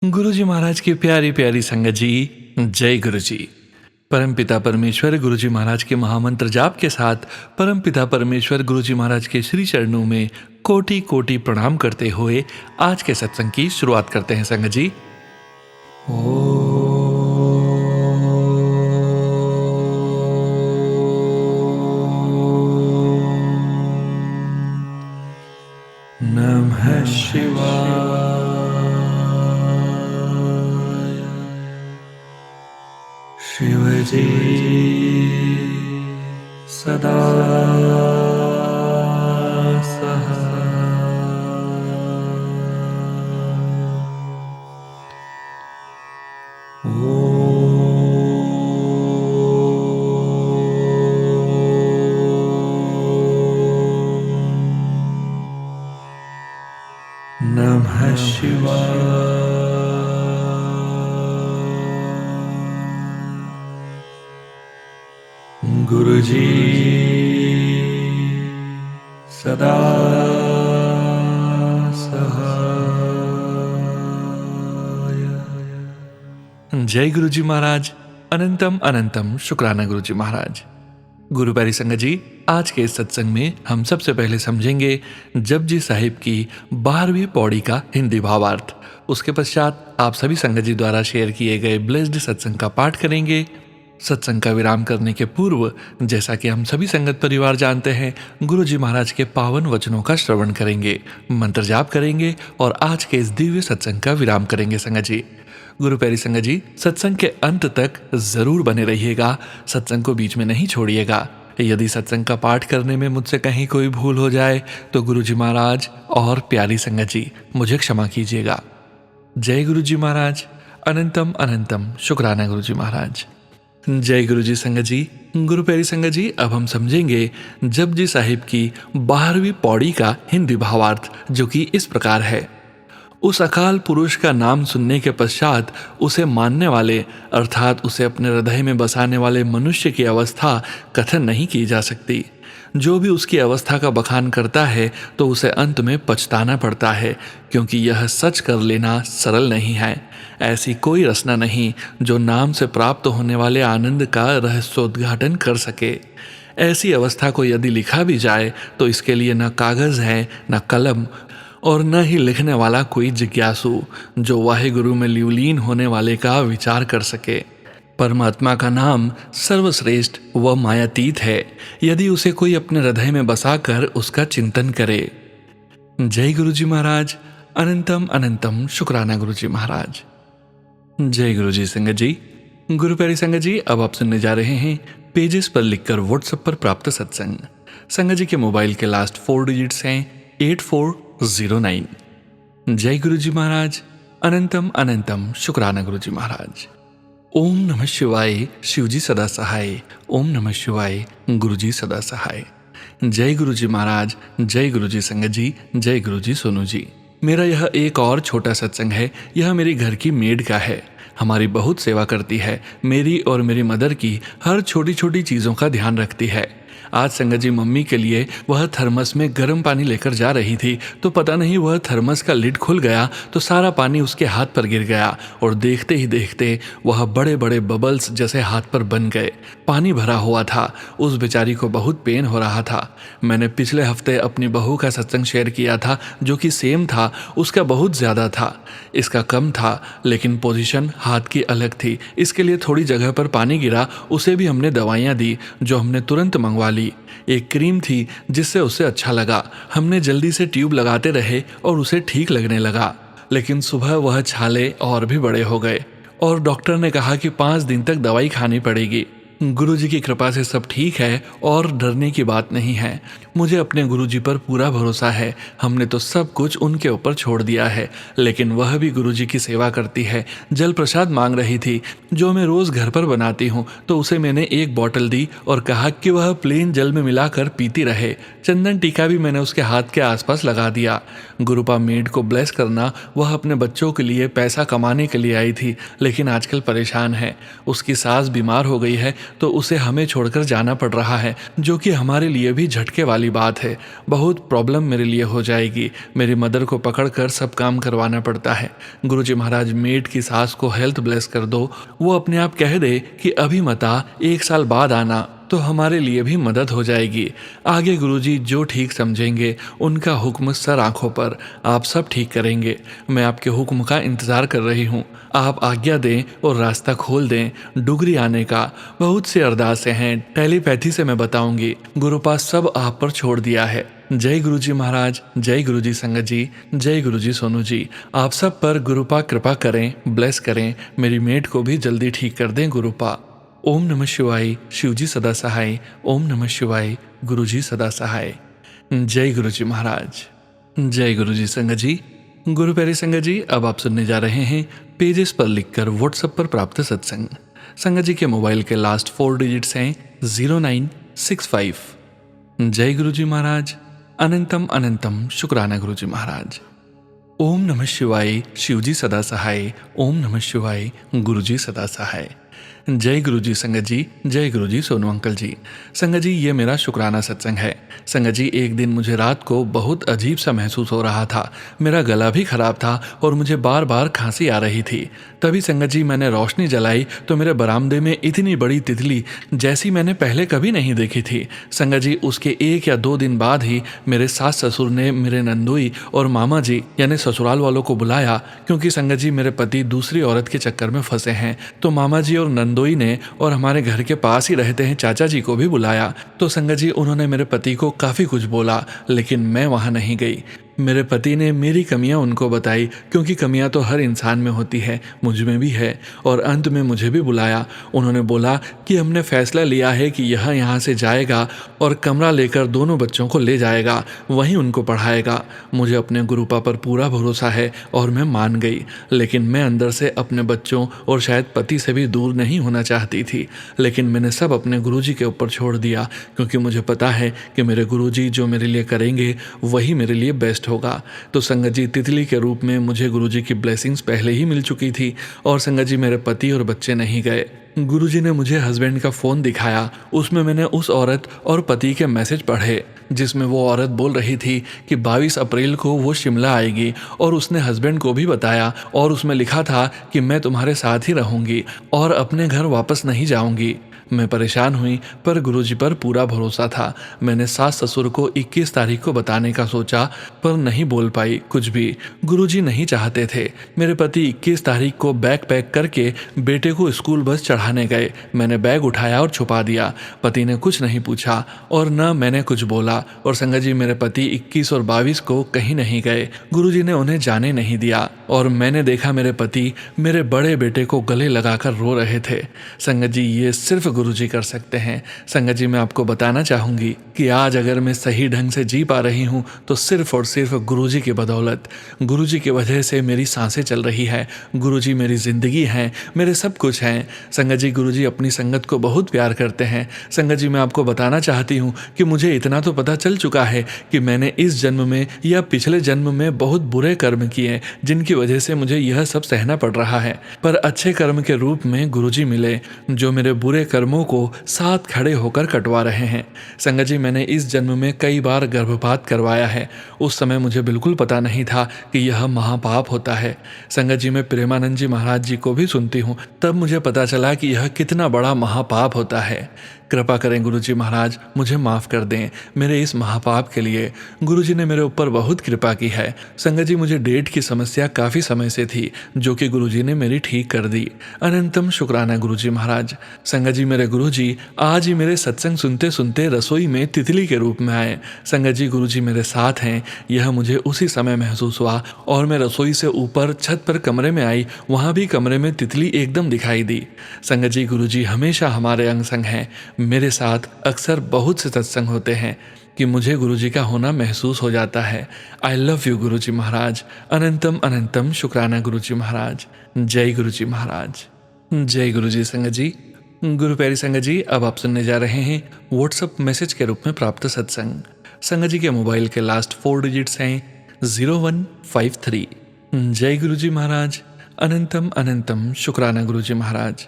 गुरु जी महाराज की प्यारी प्यारी संगत जी। जय गुरु जी। परमपिता परमेश्वर गुरु जी महाराज के महामंत्र जाप के साथ परमपिता परमेश्वर गुरु जी महाराज के श्री चरणों में कोटि कोटि प्रणाम करते हुए आज के सत्संग की शुरुआत करते हैं संगत जी। नमः शिवाय। शिवजी सदा नमः शिवाय। गुरुजी सदा सहाय। जय गुरु जी महाराज। अनंतम अनंतम शुक्राना गुरु जी महाराज। गुरु प्यारी संगत जी, आज के इस सत्संग में हम सबसे पहले समझेंगे जपजी साहिब की 12वीं पौड़ी का हिंदी भावार्थ। उसके पश्चात आप सभी संगत जी द्वारा शेयर किए गए ब्लेस्ड सत्संग का पाठ करेंगे। सत्संग का विराम करने के पूर्व, जैसा कि हम सभी संगत परिवार जानते हैं, गुरु जी महाराज के पावन वचनों का श्रवण करेंगे, मंत्र जाप करेंगे और आज के इस दिव्य सत्संग का विराम करेंगे संगत जी। गुरु प्यारी संगत जी, सत्संग के अंत तक जरूर बने रहिएगा, सत्संग को बीच में नहीं छोड़िएगा। यदि सत्संग का पाठ करने में मुझसे कहीं कोई भूल हो जाए तो गुरु जी महाराज और प्यारी संगत जी मुझे क्षमा कीजिएगा। जय गुरु जी महाराज। अनंतम अनंतम शुक्राना गुरु जी महाराज। जय गुरु जी संगत जी। गुरु प्यारी संगत जी, अब हम समझेंगे जपजी साहिब की 12वीं पौड़ी का हिंदी भावार्थ, जो कि इस प्रकार है। उस अकाल पुरुष का नाम सुनने के पश्चात उसे मानने वाले अर्थात उसे अपने हृदय में बसाने वाले मनुष्य की अवस्था कथन नहीं की जा सकती। जो भी उसकी अवस्था का बखान करता है तो उसे अंत में पछताना पड़ता है, क्योंकि यह सच कर लेना सरल नहीं है। ऐसी कोई रचना नहीं जो नाम से प्राप्त होने वाले आनंद का रहस्योद्घाटन कर सके। ऐसी अवस्था को यदि लिखा भी जाए तो इसके लिए न कागज है, न कलम और न ही लिखने वाला कोई जिज्ञासु जो वाहेगुरु में लीन होने वाले का विचार कर सके। परमात्मा का नाम सर्वश्रेष्ठ व मायातीत है, यदि उसे कोई अपने हृदय में बसाकर उसका चिंतन करे। जय गुरु जी महाराज। अनंतम अनंतम शुक्राना गुरु जी महाराज। जय गुरु जी संगत जी। गुरु प्यारी संगत जी, अब आप सुनने जा रहे हैं पेजेस पर लिखकर व्हाट्सएप पर प्राप्त सत्संग। संगत जी के मोबाइल के लास्ट 4 डिजिट्स हैं 8409। जय गुरु जी महाराज। अनंतम अनंतम शुक्राना गुरु जी महाराज। ओम नमः शिवाय। शिवजी सदा सहाय। ओम नमः शिवाय। गुरु जी सदा सहाय। जय गुरु जी महाराज। जय गुरु जी संगत जी। जय गुरु जी सोनू जी। मेरा यह एक और छोटा सत्संग है। यह मेरी घर की मेड का है। हमारी बहुत सेवा करती है। मेरी और मेरी मदर की हर छोटी छोटी चीज़ों का ध्यान रखती है। आज संगत जी मम्मी के लिए वह थर्मस में गर्म पानी लेकर जा रही थी तो पता नहीं वह थर्मस का लिड खुल गया तो सारा पानी उसके हाथ पर गिर गया और देखते ही देखते वह बड़े बड़े बबल्स जैसे हाथ पर बन गए। पानी भरा हुआ था। उस बेचारी को बहुत पेन हो रहा था। मैंने पिछले हफ्ते अपनी बहू का सत्संग शेयर किया था, जो कि सेम था। उसका बहुत ज़्यादा था, इसका कम था, लेकिन पोजीशन हाथ की अलग थी। इसके लिए थोड़ी जगह पर पानी गिरा। उसे भी हमने दवाइयाँ दी जो हमने तुरंत मंगवा ली। एक क्रीम थी जिससे उसे अच्छा लगा। हमने जल्दी से ट्यूब लगाते रहे और उसे ठीक लगने लगा, लेकिन सुबह वह छाले और भी बड़े हो गए और डॉक्टर ने कहा कि 5 दिन तक दवाई खानी पड़ेगी। गुरुजी की कृपा से सब ठीक है और डरने की बात नहीं है। मुझे अपने गुरुजी पर पूरा भरोसा है। हमने तो सब कुछ उनके ऊपर छोड़ दिया है, लेकिन वह भी गुरुजी की सेवा करती है। जल प्रसाद मांग रही थी जो मैं रोज़ घर पर बनाती हूँ, तो उसे मैंने एक बॉटल दी और कहा कि वह प्लेन जल में मिलाकर पीती रहे। चंदन टीका भी मैंने उसके हाथ के आसपास लगा दिया। गुरुपा मेड को ब्लेस करना, वह अपने बच्चों के लिए पैसा कमाने के लिए आई थी, लेकिन आजकल परेशान है। उसकी सास बीमार हो गई है तो उसे हमें छोड़कर जाना पड़ रहा है, जो कि हमारे लिए भी झटके वाली बात है। बहुत प्रॉब्लम मेरे लिए हो जाएगी। मेरी मदर को पकड़कर सब काम करवाना पड़ता है। गुरुजी महाराज, मेड की सास को हेल्थ ब्लेस कर दो, वो अपने आप कह दे कि अभी मत आ, 1 साल बाद आना, तो हमारे लिए भी मदद हो जाएगी। आगे गुरुजी जो ठीक समझेंगे, उनका हुक्म सर आंखों पर, आप सब ठीक करेंगे। मैं आपके हुक्म का इंतज़ार कर रही हूँ। आप आज्ञा दें और रास्ता खोल दें डुगरी आने का। बहुत से अरदासें हैं, टेलीपैथी से मैं बताऊंगी। गुरुपा सब आप पर छोड़ दिया है। जय गुरुजी महाराज, जय गुरुजी संगत जी, जय गुरुजी सोनू जी। आप सब पर गुरुपा कृपा करें, ब्लेस करें। मेरी मेट को भी जल्दी ठीक कर दें गुरुपा। ओम नमः शिवाय, शिवजी सदा सहाय। ओम नमः शिवाय, गुरुजी सदा सहाय। जय गुरुजी महाराज, जय गुरुजी संगत जी। गुरु प्यारी संगत जी, अब आप सुनने जा रहे हैं पेजेस पर लिखकर व्हाट्सएप पर प्राप्त सत्संग। संगत जी के मोबाइल के लास्ट 4 डिजिट्स हैं 0965। जय गुरुजी महाराज, अनंतम अनंतम शुक्राना गुरुजी महाराज। ओम नमः शिवाय, शिवजी सदा सहाय। ओम नमः शिवाय, गुरुजी सदा सहाय। जय गुरुजी संगत जी, जय गुरुजी सोनू अंकल जी। संगत जी, ये मेरा शुक्राना सत्संग है। संगत जी, एक दिन मुझे रात को बहुत अजीब सा महसूस हो रहा था। मेरा गला भी खराब था और मुझे बार बार खांसी आ रही थी। तभी संगत जी मैंने रोशनी जलाई तो मेरे बरामदे में इतनी बड़ी तितली जैसी मैंने पहले कभी नहीं देखी थी। संगत जी, उसके 1 या 2 दिन बाद ही मेरे सास ससुर ने मेरे नंदोई और मामा जी यानी ससुराल वालों को बुलाया, क्योंकि संगत जी मेरे पति दूसरी औरत के चक्कर में फंसे हैं। तो मामा जी और नंदोई ने और हमारे घर के पास ही रहते हैं चाचा जी को भी बुलाया। तो संगत जी उन्होंने मेरे पति को काफ़ी कुछ बोला, लेकिन मैं वहाँ नहीं गई। मेरे पति ने मेरी कमियां उनको बताई, क्योंकि कमियां तो हर इंसान में होती है, मुझ में भी है। और अंत में मुझे भी बुलाया। उन्होंने बोला कि हमने फैसला लिया है कि यह यहाँ से जाएगा और कमरा लेकर दोनों बच्चों को ले जाएगा, वहीं उनको पढ़ाएगा। मुझे अपने गुरुपा पर पूरा भरोसा है और मैं मान गई। लेकिन मैं अंदर से अपने बच्चों और शायद पति से भी दूर नहीं होना चाहती थी। लेकिन मैंने सब अपने गुरुजी के ऊपर छोड़ दिया, क्योंकि मुझे पता है कि मेरे गुरुजी जो मेरे लिए करेंगे वही मेरे लिए बेस्ट होगा। तो संगत जी, तितली के रूप में मुझे गुरुजी की ब्लेसिंग्स पहले ही मिल चुकी थी और संगत जी मेरे पति और बच्चे नहीं गए। गुरुजी ने मुझे हस्बैंड का फ़ोन दिखाया। उसमें मैंने उस औरत और पति के मैसेज पढ़े, जिसमें वो औरत बोल रही थी कि 22 अप्रैल को वो शिमला आएगी और उसने हस्बैंड को भी बताया। और उसमें लिखा था कि मैं तुम्हारे साथ ही रहूँगी और अपने घर वापस नहीं जाऊँगी। मैं परेशान हुई, पर गुरुजी पर पूरा भरोसा था। मैंने सास ससुर को 21 तारीख को बताने का सोचा, पर नहीं बोल पाई कुछ भी। गुरुजी नहीं चाहते थे। मेरे पति 21 तारीख को बैग पैक करके बेटे को स्कूल बस चढ़ाने गए। मैंने बैग उठाया और छुपा दिया। पति ने कुछ नहीं पूछा और न मैंने कुछ बोला। और संगत जी, मेरे पति 21 और 22 को कहीं नहीं गए। गुरुजी ने उन्हें जाने नहीं दिया और मैंने देखा मेरे पति मेरे बड़े बेटे को गले लगाकर रो रहे थे। संगत जी, ये सिर्फ गुरुजी कर सकते हैं। संगत जी, मैं आपको बताना चाहूँगी कि आज अगर मैं सही ढंग से जी पा रही हूँ तो सिर्फ और सिर्फ गुरुजी की बदौलत। गुरुजी की वजह से मेरी सांसें चल रही है। गुरुजी मेरी ज़िंदगी हैं, मेरे सब कुछ हैं। संगत जी, गुरुजी अपनी संगत को बहुत प्यार करते हैं। संगत जी, मैं आपको बताना चाहती हूँ कि मुझे इतना तो पता चल चुका है कि मैंने इस जन्म में या पिछले जन्म में बहुत बुरे कर्म किए, जिनकी वजह से मुझे यह सब सहना पड़ रहा है। पर अच्छे कर्म के रूप में गुरुजी मिले, जो मेरे बुरे कर्मों को साथ खड़े होकर कटवा रहे हैं। संगत जी, मैंने इस जन्म में कई बार गर्भपात करवाया है। उस समय मुझे बिल्कुल पता नहीं था कि यह महापाप होता है। संगत जी, मैं प्रेमानंद जी महाराज जी को भी सुनती हूँ, तब मुझे पता चला कि यह कितना बड़ा महापाप होता है। कृपा करें गुरुजी महाराज, मुझे माफ़ कर दें मेरे इस महापाप के लिए। गुरुजी ने मेरे ऊपर बहुत कृपा की है। संगत जी, मुझे डेट की समस्या काफ़ी समय से थी, जो कि गुरुजी ने मेरी ठीक कर दी। अनंतम शुक्राना गुरुजी महाराज। संगत जी, मेरे गुरुजी आज ही मेरे सत्संग सुनते सुनते रसोई में तितली के रूप में आए। संगत जी, गुरुजी मेरे साथ हैं, यह मुझे उसी समय महसूस हुआ। और मैं रसोई से ऊपर छत पर कमरे में आई, वहाँ भी कमरे में तितली एकदम दिखाई दी। संगत जी, गुरुजी हमेशा हमारे अंग संग हैं। मेरे साथ अक्सर बहुत से सत्संग होते हैं कि मुझे गुरुजी का होना महसूस हो जाता है। आई लव यू गुरुजी महाराज। अनंतम अनंतम शुक्राना गुरुजी महाराज। जय गुरुजी महाराज, जय गुरुजी। संगत जी, गुरु प्यारी संगत जी, अब आप सुनने जा रहे हैं व्हाट्सएप मैसेज के रूप में प्राप्त सत्संग। संगत जी के मोबाइल के लास्ट 4 डिजिट्स हैं 0153। जय गुरुजी महाराज। अनंतम अनंतम शुक्राना गुरुजी महाराज।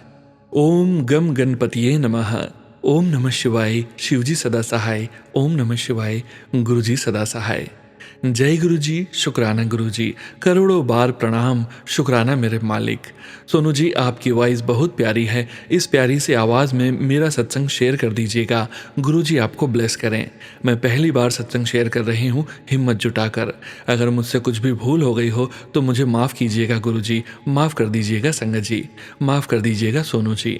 ओम गम गणपतिये नमः। ओम नमः शिवाय, शिवजी सदा सहाय। ओम नमः शिवाय, गुरुजी सदा सहाय। जय गुरु जी, शुक्राना गुरु जी, करोड़ों बार प्रणाम, शुक्राना मेरे मालिक। सोनू जी, आपकी वॉइस बहुत प्यारी है, इस प्यारी सी आवाज़ में मेरा सत्संग शेयर कर दीजिएगा। गुरु जी आपको ब्लेस करें। मैं पहली बार सत्संग शेयर कर रही हूँ, हिम्मत जुटाकर। अगर मुझसे कुछ भी भूल हो गई हो तो मुझे माफ़ कीजिएगा गुरु जी, माफ़ कर दीजिएगा संगत जी, माफ़ कर दीजिएगा सोनू जी।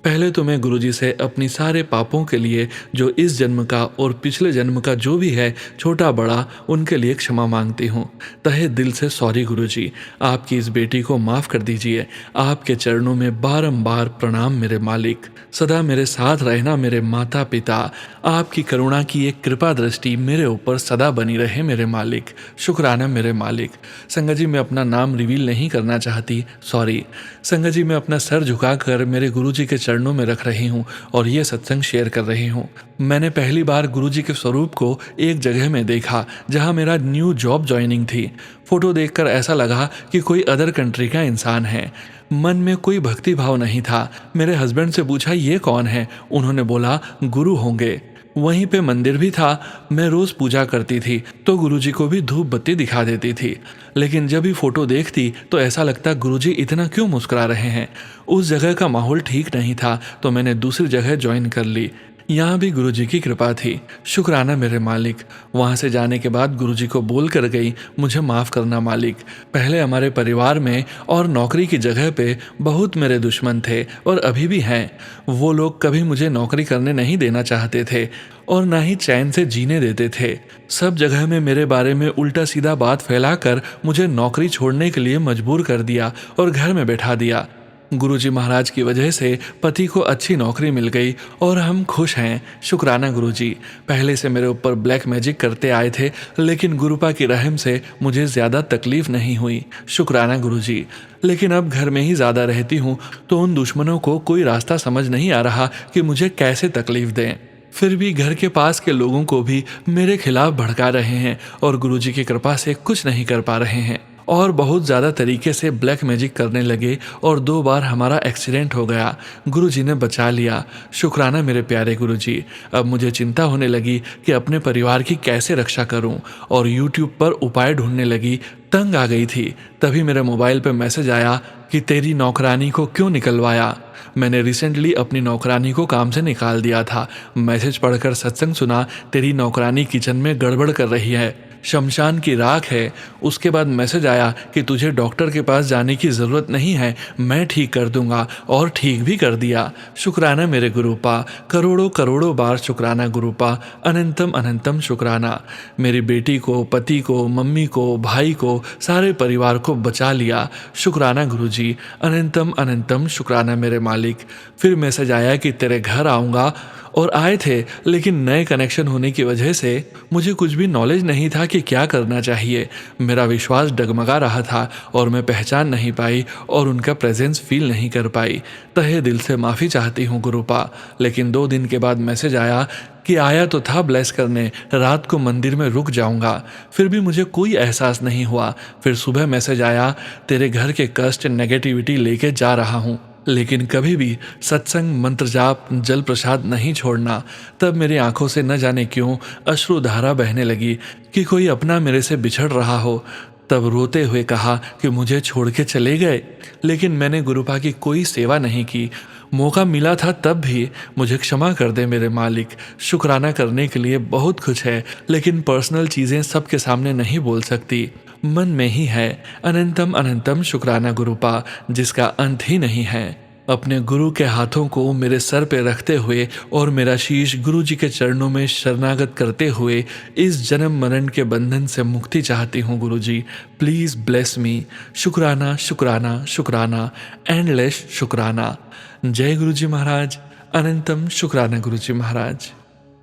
पहले तो मैं गुरुजी से अपनी सारे पापों के लिए, जो इस जन्म का और पिछले जन्म का जो भी है, छोटा बड़ा, उनके लिए क्षमा मांगती हूँ। तहे दिल से सॉरी गुरुजी, आपकी इस बेटी को माफ़ कर दीजिए। आपके चरणों में बारंबार प्रणाम मेरे मालिक। सदा मेरे साथ रहना मेरे माता पिता। आपकी करुणा की एक कृपा दृष्टि मेरे ऊपर सदा बनी रहे मेरे मालिक। शुक्राना मेरे मालिक। संगत जी, मैं अपना नाम रिवील नहीं करना चाहती, सॉरी। संगत जी, मैं अपना सर झुकाकर मेरे गुरुजी के चरणों में रख रही हूँ और ये सत्संग शेयर कर रही हूँ। मैंने पहली बार गुरुजी के स्वरूप को एक जगह में देखा जहाँ मेरा न्यू जॉब ज्वाइनिंग थी। फोटो देखकर ऐसा लगा कि कोई अदर कंट्री का इंसान है। मन में कोई भक्ति भाव नहीं था। मेरे हस्बैंड से पूछा ये कौन है, उन्होंने बोला गुरु होंगे। वहीं पे मंदिर भी था। मैं रोज पूजा करती थी तो गुरुजी को भी धूप बत्ती दिखा देती थी, लेकिन जब भी फोटो देखती तो ऐसा लगता गुरुजी इतना क्यों मुस्कुरा रहे हैं। उस जगह का माहौल ठीक नहीं था तो मैंने दूसरी जगह ज्वाइन कर ली। यहाँ भी गुरुजी की कृपा थी। शुक्राना मेरे मालिक। वहाँ से जाने के बाद गुरुजी को बोल कर गई, मुझे माफ़ करना मालिक। पहले हमारे परिवार में और नौकरी की जगह पे बहुत मेरे दुश्मन थे और अभी भी हैं। वो लोग कभी मुझे नौकरी करने नहीं देना चाहते थे और ना ही चैन से जीने देते थे। सब जगह में मेरे बारे में उल्टा सीधा बात फैलाकर मुझे नौकरी छोड़ने के लिए मजबूर कर दिया और घर में बैठा दिया। गुरुजी महाराज की वजह से पति को अच्छी नौकरी मिल गई और हम खुश हैं। शुक्राना गुरुजी। पहले से मेरे ऊपर ब्लैक मैजिक करते आए थे, लेकिन गुरुपा की रहम से मुझे ज़्यादा तकलीफ नहीं हुई। शुक्राना गुरुजी। लेकिन अब घर में ही ज़्यादा रहती हूँ तो उन दुश्मनों को कोई रास्ता समझ नहीं आ रहा कि मुझे कैसे तकलीफ दें। फिर भी घर के पास के लोगों को भी मेरे खिलाफ भड़का रहे हैं और गुरुजी की कृपा से कुछ नहीं कर पा रहे हैं और बहुत ज़्यादा तरीके से ब्लैक मैजिक करने लगे और 2 बार हमारा एक्सीडेंट हो गया। गुरुजी ने बचा लिया। शुक्राना मेरे प्यारे गुरुजी। अब मुझे चिंता होने लगी कि अपने परिवार की कैसे रक्षा करूं और यूट्यूब पर उपाय ढूंढने लगी। तंग आ गई थी। तभी मेरे मोबाइल पर मैसेज आया कि तेरी नौकरानी को क्यों निकलवाया। मैंने रिसेंटली अपनी नौकरानी को काम से निकाल दिया था। मैसेज पढ़कर सत्संग सुना, तेरी नौकरानी किचन में गड़बड़ कर रही है, शमशान की राख है। उसके बाद मैसेज आया कि तुझे डॉक्टर के पास जाने की ज़रूरत नहीं है, मैं ठीक कर दूंगा, और ठीक भी कर दिया। शुक्राना मेरे गुरुपा। करोड़ों करोड़ों बार शुक्राना गुरुपा। अनंतम अनंतम शुक्राना। मेरी बेटी को, पति को, मम्मी को, भाई को, सारे परिवार को बचा लिया। शुक्राना गुरुजी। अनंतम अनंतम शुक्राना मेरे मालिक। फिर मैसेज आया कि तेरे घर आऊँगा, और आए थे, लेकिन नए कनेक्शन होने की वजह से मुझे कुछ भी नॉलेज नहीं था कि क्या करना चाहिए। मेरा विश्वास डगमगा रहा था और मैं पहचान नहीं पाई और उनका प्रेजेंस फील नहीं कर पाई। तहे दिल से माफ़ी चाहती हूँ गुरुपा। लेकिन 2 दिन के बाद मैसेज आया कि आया तो था ब्लेस करने, रात को मंदिर में रुक जाऊंगा। फिर भी मुझे कोई एहसास नहीं हुआ। फिर सुबह मैसेज आया, तेरे घर के कष्ट नेगेटिविटी लेके जा रहा हूँ, लेकिन कभी भी सत्संग, मंत्र जाप, जल प्रसाद नहीं छोड़ना। तब मेरी आंखों से न जाने क्यों अश्रुधारा बहने लगी कि कोई अपना मेरे से बिछड़ रहा हो। तब रोते हुए कहा कि मुझे छोड़ के चले गए, लेकिन मैंने गुरुपा की कोई सेवा नहीं की। मौका मिला था तब भी। मुझे क्षमा कर दे मेरे मालिक। शुक्राना करने के लिए बहुत कुछ है, लेकिन पर्सनल चीज़ें सबके सामने नहीं बोल सकती, मन में ही है। अनंतम अनंतम शुक्राना गुरुपा, जिसका अंत ही नहीं है। अपने गुरु के हाथों को मेरे सर पे रखते हुए और मेरा शीश गुरु जी के चरणों में शरणागत करते हुए इस जन्म मरण के बंधन से मुक्ति चाहती हूँ गुरु जी। Please bless me. शुक्राना शुक्राना शुक्राना, एंडलेस शुक्राना। जय गुरु जी महाराज। अनंतम शुक्राना गुरु जी महाराज।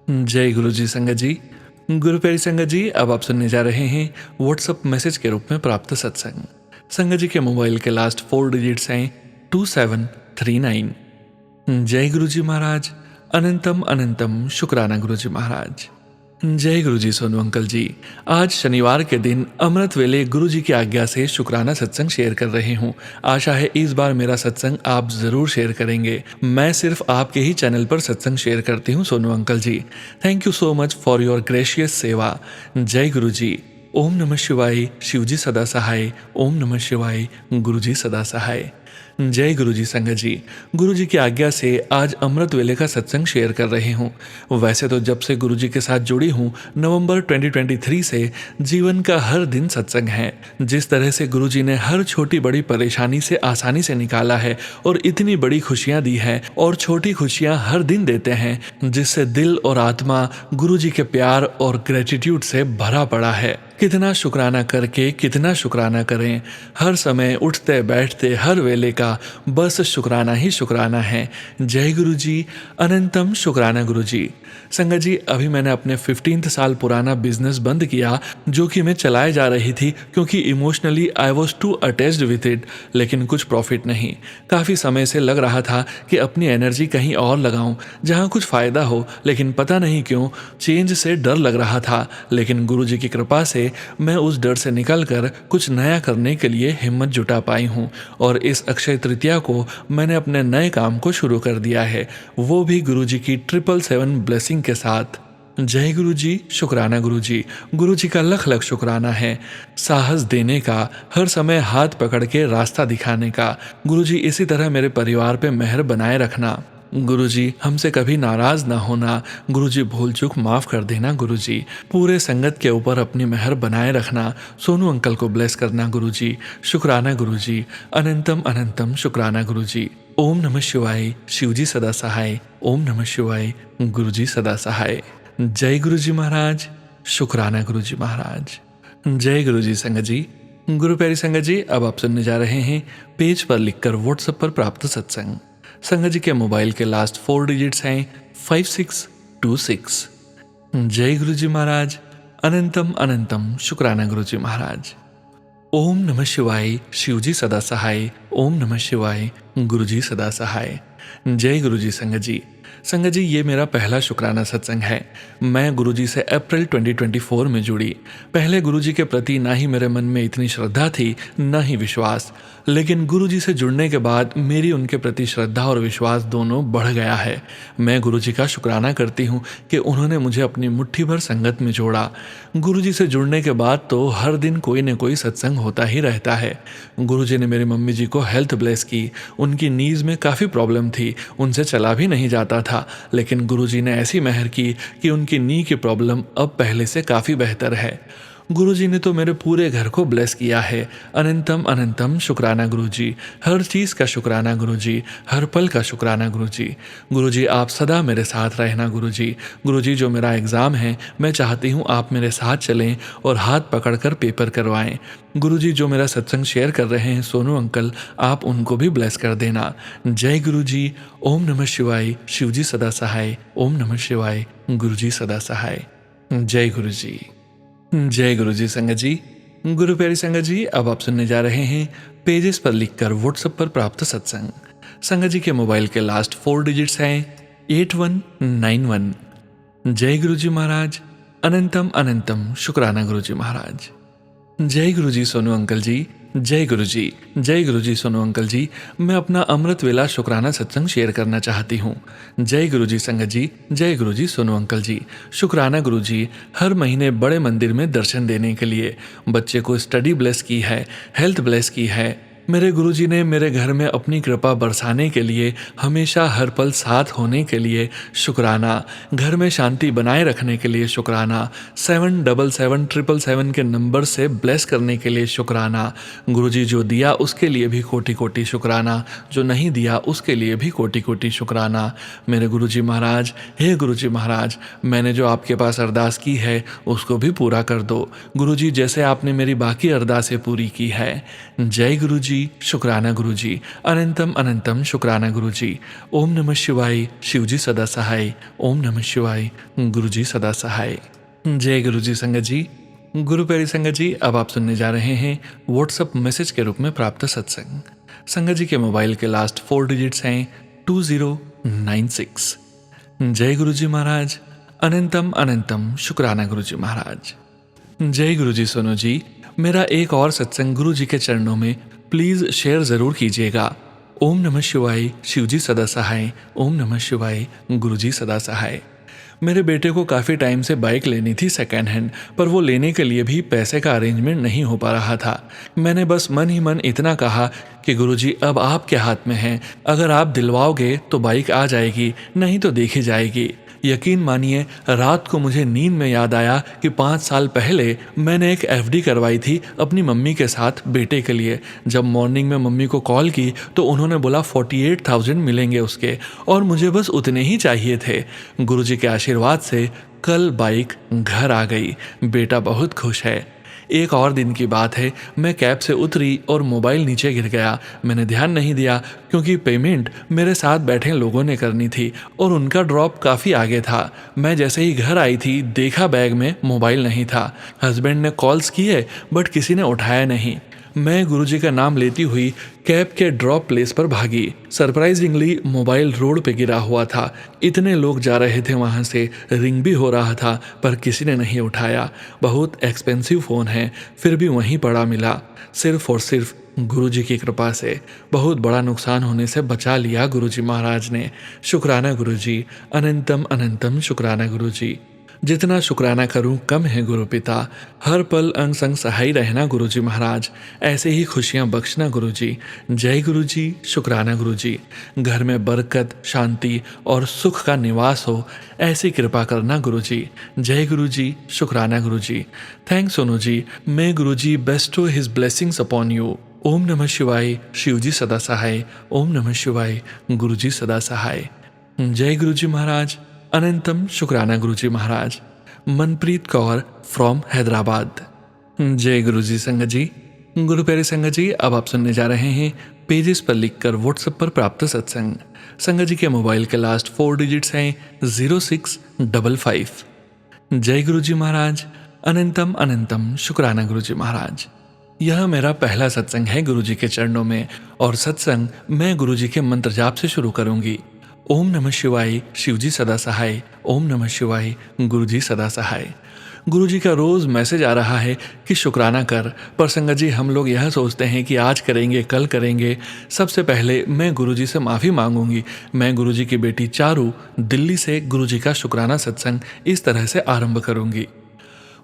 जय गुरु जी संगत जी। गुरु प्यारी संगत जी, अब आप सुनने जा रहे हैं व्हाट्सएप मैसेज के रूप में प्राप्त सत्संग। संगत जी के मोबाइल के लास्ट 4 डिजिट्स हैं 2739। जय गुरु जी महाराज। अनंतम अनंतम शुक्राना गुरु जी महाराज। जय गुरु जी सोनू अंकल जी। आज शनिवार के दिन अमृत वेले गुरु जी की आज्ञा से शुक्राना सत्संग शेयर कर रही हूँ। आशा है इस बार मेरा सत्संग आप जरूर शेयर करेंगे। मैं सिर्फ आपके ही चैनल पर सत्संग शेयर करती हूँ Sonu uncle ji. Thank you so much for your gracious सेवा। जय गुरु जी। ओम नमः शिवाय। शिव जी सदा सहाय। ओम नमः शिवाय। गुरु जी सदा सहाय। जय गुरु जी संगत जी। गुरु जी की आज्ञा से आज अमृत वेले का सत्संग शेयर कर रही हूँ। वैसे तो जब से गुरु जी के साथ जुड़ी हूँ नवंबर 2023 से जीवन का हर दिन सत्संग है। जिस तरह से गुरु जी ने हर छोटी बड़ी परेशानी से आसानी से निकाला है और इतनी बड़ी खुशियाँ दी है और छोटी खुशियाँ हर दिन देते हैं, जिससे दिल और आत्मा गुरु जी के प्यार और ग्रेटिट्यूड से भरा पड़ा है। कितना शुक्राना करके कितना शुक्राना करें। हर समय उठते बैठते हर वेले का बस शुक्राना ही शुक्राना है। जय गुरु जी। अनंतम शुक्राना गुरु जी। संगत जी, अभी मैंने अपने 15th साल पुराना बिजनेस बंद किया जो कि मैं चलाए जा रही थी, क्योंकि emotionally I was too attached with it, लेकिन कुछ प्रॉफिट नहीं। काफ़ी समय से लग रहा था कि अपनी एनर्जी कहीं और लगाऊं जहां कुछ फ़ायदा हो, लेकिन पता नहीं क्यों चेंज से डर लग रहा था। लेकिन गुरु जी की कृपा से मैं उस डर से निकलकर कुछ नया करने के लिए हिम्मत जुटा पाई हूँ और इस अक्षय तृतीया को मैंने अपने नए काम को शुरू कर दिया है, वो भी गुरु जी की 777 ब्लेसिंग के साथ। जय गुरु जी। शुक्राना गुरु जी। गुरु जी का लख लख शुक्राना है। साहस देने का, हर समय हाथ पकड़ के रास्ता दिखाने का। गुरु जी इसी तरह मेरे परिवार पे मेहर बनाए रखना। गुरुजी हमसे कभी नाराज ना होना। गुरुजी भूल चूक माफ कर देना। गुरुजी पूरे संगत के ऊपर अपनी मेहर बनाए रखना। सोनू अंकल को ब्लेस करना। गुरुजी शुक्राना गुरुजी। अनंतम अनंतम शुक्राना गुरुजी। ओम नमः शिवाय। शिवजी सदा सहाय। ओम नमः शिवाय। गुरुजी सदा सहाय। जय गुरुजी महाराज। शुक्राना गुरुजी महाराज। जय गुरुजी संगत जी। गुरु प्यारी संगत जी, अब आप सुनने जा रहे हैं पेज पर लिखकर व्हाट्सएप पर प्राप्त सत्संग। संगत जी के मोबाइल के लास्ट 4 डिजिट्स हैं 5626। जय गुरु जी महाराज। अनंतम अनंतम शुक्राना गुरु जी महाराज। ओम नमः शिवाय। शिवजी सदा सहाय। ओम नमः शिवाय। गुरु जी सदा सहाय। जय गुरु जी संगत जी। संगत जी, ये मेरा पहला शुक्राना सत्संग है। मैं गुरु जी से अप्रैल 2024 में जुड़ी। पहले गुरु जी के प्रति ना ही मेरे मन में इतनी श्रद्धा थी, ना ही विश्वास, लेकिन गुरु जी से जुड़ने के बाद मेरी उनके प्रति श्रद्धा और विश्वास दोनों बढ़ गया है। मैं गुरु जी का शुक्राना करती हूँ कि उन्होंने मुझे अपनी मुट्ठी भर संगत में जोड़ा। गुरु जी से जुड़ने के बाद तो हर दिन कोई न कोई सत्संग होता ही रहता है। गुरु जी ने मेरी मम्मी जी को हेल्थ ब्लेस की। उनकी नीज में काफ़ी प्रॉब्लम थी, उनसे चला भी नहीं जाता था, लेकिन गुरुजी ने ऐसी मेहर की कि उनकी नी की प्रॉब्लम अब पहले से काफ़ी बेहतर है। गुरुजी ने तो मेरे पूरे घर को ब्लेस किया है। अनंतम अनंतम शुक्राना गुरुजी। हर चीज़ का शुक्राना गुरुजी। हर पल का शुक्राना गुरुजी। गुरुजी आप सदा मेरे साथ रहना गुरुजी। गुरुजी जो मेरा एग्ज़ाम है, मैं चाहती हूँ आप मेरे साथ चलें और हाथ पकड़कर पेपर करवाएं। गुरुजी जो मेरा सत्संग शेयर कर रहे हैं सोनू अंकल, आप उनको भी ब्लेस कर देना। जय गुरुजी। ओम नमः शिवाय। शिवजी सदा सहाय। ओम नमः शिवाय। गुरुजी सदा सहाय। जय गुरुजी। जय गुरु जी संगत जी। गुरु प्यारी संगत जी, अब आप सुनने जा रहे हैं पेजेस पर लिखकर व्हाट्सएप पर प्राप्त सत्संग। संगत जी के मोबाइल के लास्ट 4 डिजिट्स हैं 8191। जय गुरु जी महाराज। अनंतम अनंतम शुक्राना गुरु जी महाराज। जय गुरु जी सोनू अंकल जी। जय गुरु जी। जय गुरु जी सोनू अंकल जी। मैं अपना अमृत वेला शुक्राना सत्संग शेयर करना चाहती हूँ। जय गुरु जी संगत जी। जय गुरु जी सोनू अंकल जी। शुक्राना गुरु जी हर महीने बड़े मंदिर में दर्शन देने के लिए। बच्चे को स्टडी ब्लेस की है, हेल्थ ब्लेस की है। मेरे गुरुजी ने मेरे घर में अपनी कृपा बरसाने के लिए, हमेशा हर पल साथ होने के लिए शुक्राना। घर में शांति बनाए रखने के लिए शुक्राना। 777 के नंबर से ब्लेस करने के लिए शुक्राना। गुरुजी जो दिया उसके लिए भी कोटि कोटि शुक्राना, जो नहीं दिया उसके लिए भी कोटि कोटि शुक्राना। मेरे गुरुजी महाराज, हे गुरुजी महाराज, मैंने जो आपके पास अरदास की है उसको भी पूरा कर दो गुरुजी, जैसे आपने मेरी बाकी अरदासें पूरी की है। जय गुरुजी। शुक्राना गुरुजी। अनंतम अनंतम शुक्राना गुरुजी। ओम नमः शिवाय। शिवजी सदा सहाय। ओम नमः शिवाय। गुरुजी सदा सहाय। जय गुरुजी संगत जी। गुरु प्यारी संगत जी, अब आप सुनने जा रहे हैं व्हाट्सएप मैसेज के रूप में प्राप्त सत्संग। संगत जी के मोबाइल के लास्ट 4 डिजिट्स हैं 2096। जय गुरुजी महाराज। अनंतम अनंतम शुक्राना गुरुजी महाराज। जय गुरुजी सोनू जी, मेरा एक और सत्संग गुरु जी के चरणों में प्लीज शेयर जरूर कीजिएगा। ओम नमः शिवाय, शिवजी सदा सहाय। ओम नमः शिवाय, गुरुजी सदा सहाय। मेरे बेटे को काफ़ी टाइम से बाइक लेनी थी सेकेंड हैंड, पर वो लेने के लिए भी पैसे का अरेंजमेंट नहीं हो पा रहा था। मैंने बस मन ही मन इतना कहा कि गुरुजी अब आपके हाथ में है, अगर आप दिलवाओगे तो बाइक आ जाएगी, नहीं तो देखी जाएगी। यकीन मानिए, रात को मुझे नींद में याद आया कि 5 साल पहले मैंने एक एफडी करवाई थी अपनी मम्मी के साथ बेटे के लिए। जब मॉर्निंग में मम्मी को कॉल की तो उन्होंने बोला 48,000 मिलेंगे उसके, और मुझे बस उतने ही चाहिए थे। गुरुजी के आशीर्वाद से कल बाइक घर आ गई। बेटा बहुत खुश है। एक और दिन की बात है, मैं कैब से उतरी और मोबाइल नीचे गिर गया। मैंने ध्यान नहीं दिया क्योंकि पेमेंट मेरे साथ बैठे लोगों ने करनी थी और उनका ड्रॉप काफ़ी आगे था। मैं जैसे ही घर आई थी देखा बैग में मोबाइल नहीं था। हस्बैंड ने कॉल्स किए बट किसी ने उठाया नहीं। मैं गुरुजी का नाम लेती हुई कैब के ड्रॉप प्लेस पर भागी। सरप्राइजिंगली मोबाइल रोड पे गिरा हुआ था। इतने लोग जा रहे थे वहाँ से, रिंग भी हो रहा था पर किसी ने नहीं उठाया। बहुत एक्सपेंसिव फ़ोन है, फिर भी वहीं पड़ा मिला। सिर्फ और सिर्फ गुरुजी की कृपा से बहुत बड़ा नुकसान होने से बचा लिया गुरुजी महाराज ने। शुक्राना गुरुजी, अनंतम अनंतम शुक्राना गुरुजी। जितना शुक्राना करूं कम है गुरु पिता। हर पल अंग संग सहाय रहना गुरुजी महाराज, ऐसे ही खुशियां बख्शना गुरुजी। जय गुरुजी, शुक्राना गुरुजी। घर में बरकत, शांति और सुख का निवास हो, ऐसी कृपा करना गुरुजी। जय गुरुजी, शुक्राना Guruji. Thanks Sonu ji, may Guruji bestow his blessings upon you. ओम नमः शिवाय, शिवजी सदा सहाय। ओम नमः शिवाय, गुरुजी सदा सहाय। जय गुरुजी महाराज, अनंतम शुक्राना गुरुजी महाराज। मनप्रीत कौर फ्रॉम हैदराबाद। जय गुरुजी संगत जी। गुरु प्यारे संगत जी, अब आप सुनने जा रहे हैं पेजेस पर लिखकर व्हाट्सएप पर प्राप्त सत्संग। संगत जी के मोबाइल के लास्ट 4 डिजिट्स हैं 0655। जय गुरुजी महाराज, अनंतम अनंतम शुक्राना गुरुजी महाराज। यह मेरा पहला सत्संग है गुरुजी के चरणों में, और सत्संग मैं गुरुजी के मंत्र जाप से शुरू करूंगी। ओम नमः शिवाय, शिवजी सदा सहाय। ओम नमः शिवाय, गुरुजी सदा सहाय। गुरुजी का रोज मैसेज आ रहा है कि शुक्राना कर, पर संगत जी हम लोग यह सोचते हैं कि आज करेंगे कल करेंगे। सबसे पहले मैं गुरुजी से माफ़ी मांगूंगी। मैं गुरुजी की बेटी चारू दिल्ली से गुरुजी का शुक्राना सत्संग इस तरह से आरंभ करूंगी।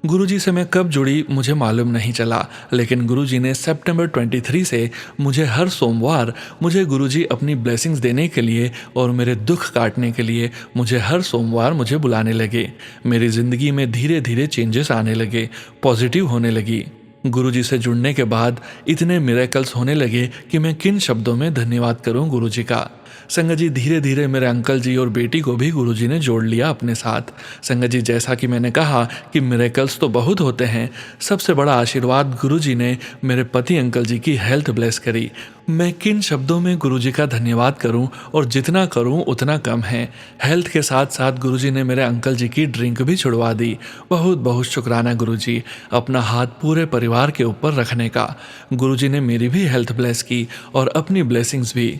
गुरुजी से मैं कब जुड़ी मुझे मालूम नहीं चला, लेकिन गुरुजी ने सितंबर 23 से मुझे हर सोमवार मुझे गुरुजी अपनी ब्लेसिंग्स देने के लिए और मेरे दुख काटने के लिए मुझे हर सोमवार मुझे बुलाने लगे। मेरी ज़िंदगी में धीरे धीरे चेंजेस आने लगे, पॉजिटिव होने लगी। गुरुजी से जुड़ने के बाद इतने मिरेकल्स होने लगे कि मैं किन शब्दों में धन्यवाद करूं गुरुजी का। संगत जी, धीरे धीरे मेरे अंकल जी और बेटी को भी गुरुजी ने जोड़ लिया अपने साथ। संगत जी, जैसा कि मैंने कहा कि मिरेकल्स तो बहुत होते हैं, सबसे बड़ा आशीर्वाद गुरुजी ने मेरे पति अंकल जी की हेल्थ ब्लेस करी। मैं किन शब्दों में गुरुजी का धन्यवाद करूं, और जितना करूं उतना कम है। हेल्थ के साथ साथ गुरुजी ने मेरे अंकल जी की ड्रिंक भी छुड़वा दी। बहुत बहुत शुक्राना गुरुजी, अपना हाथ पूरे परिवार के ऊपर रखने का। गुरुजी ने मेरी भी हेल्थ ब्लेस की और अपनी ब्लेसिंग्स भी।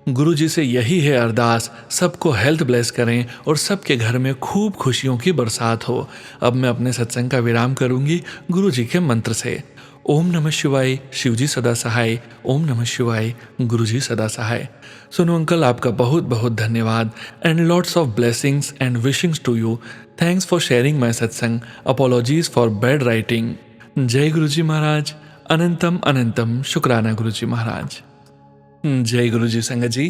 गुरुजी से यही है अरदास, सबको हेल्थ ब्लेस करें और सबके घर में खूब खुशियों की बरसात हो। अब मैं अपने सत्संग का विराम करूंगी गुरुजी के मंत्र से। ओम नमः शिवाय, शिवजी सदा सहाय। ओम नमः शिवाय, गुरुजी सदा सहाय। सुनो अंकल, आपका बहुत बहुत धन्यवाद and lots of blessings and wishings to you. Thanks for sharing my satsang. Apologies for bad writing. जय गुरुजी महाराज, अनंतम अनंतम शुक्राना गुरुजी महाराज। जय गुरुजी संगत जी।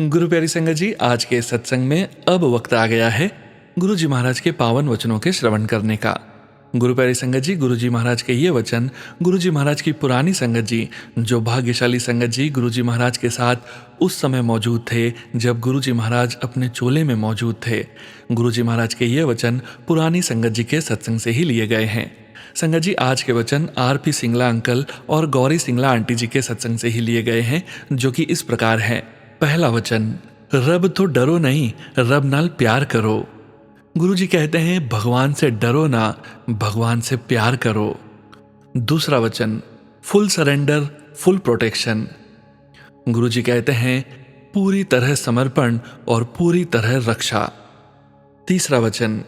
गुरु प्यारी संगत जी, आज के सत्संग में अब वक्त आ गया है गुरुजी महाराज के पावन वचनों के श्रवण करने का। गुरु प्यारी संगत जी, गुरुजी महाराज के ये वचन गुरुजी महाराज की पुरानी संगत जी, जो भाग्यशाली संगत जी गुरुजी महाराज के साथ उस समय मौजूद थे जब गुरुजी महाराज अपने चोले में मौजूद थे। गुरुजी महाराज के ये वचन पुरानी संगत जी के सत्संग से ही लिए गए हैं। संगत जी, आज के वचन आर.पी. सिंगला अंकल और गौरी सिंगला आंटी जी के सत्संग से ही लिए गए हैं, जो कि इस प्रकार है। पहला वचन, रब तो डरो नहीं, रब नाल प्यार करो। गुरुजी कहते हैं भगवान से डरो ना, भगवान से प्यार करो। दूसरा वचन, फुल सरेंडर, फुल प्रोटेक्शन। गुरुजी कहते हैं पूरी तरह समर्पण और पूरी तरह रक्षा। तीसरा वचन,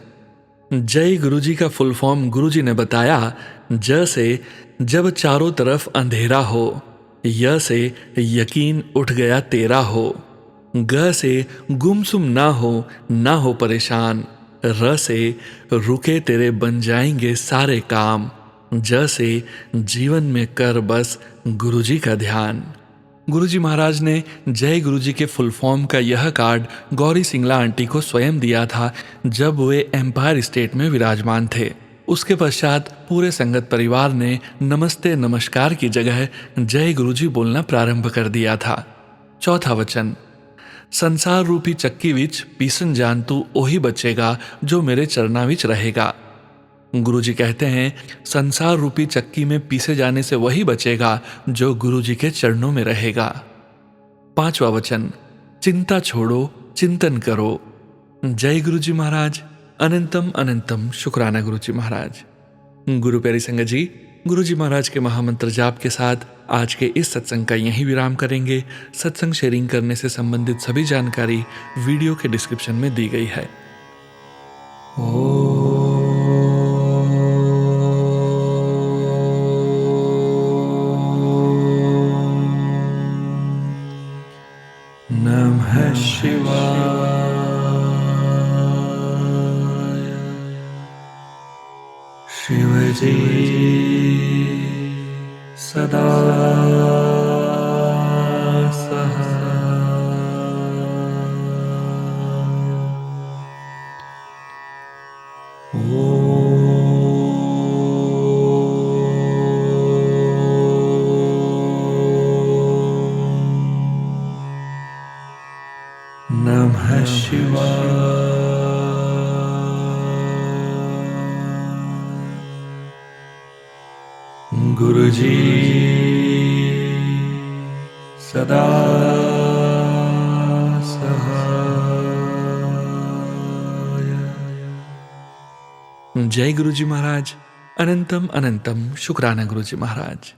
जय गुरुजी का फुल फॉर्म गुरुजी ने बताया। ज से जब चारों तरफ अंधेरा हो, य से यकीन उठ गया तेरा हो, ग से गुमसुम ना हो परेशान, र से रुके तेरे बन जाएंगे सारे काम, ज से जीवन में कर बस गुरुजी का ध्यान। गुरुजी महाराज ने जय गुरुजी के फुल फॉर्म का यह कार्ड गौरी सिंगला आंटी को स्वयं दिया था जब वे एम्पायर स्टेट में विराजमान थे। उसके पश्चात पूरे संगत परिवार ने नमस्ते नमस्कार की जगह जय गुरुजी बोलना प्रारंभ कर दिया था। चौथा वचन, संसार रूपी चक्की विच पीसन जान तू ओही बचेगा जो मेरे चरना विच रहेगा। गुरुजी कहते हैं संसार रूपी चक्की में पीसे जाने से वही बचेगा जो गुरुजी के चरणों में रहेगा। पांचवा वचन, चिंता छोड़ो चिंतन करो। जय गुरुजी महाराज। अनंतम अनंतम शुक्राना गुरुजी महाराज। गुरु प्यारी संगत जी, गुरुजी महाराज के महामंत्र जाप के साथ आज के इस सत्संग का यहीं विराम करेंगे। सत्संग शेयरिंग करने से संबंधित सभी जानकारी वीडियो के डिस्क्रिप्शन में दी गई है। नमः शिवाय। शिवजी सदा नमः शिवाय। गुरुजी सदा सहाय। जय गुरुजी महाराज। अनंतम अनंतम शुक्राना गुरुजी महाराज।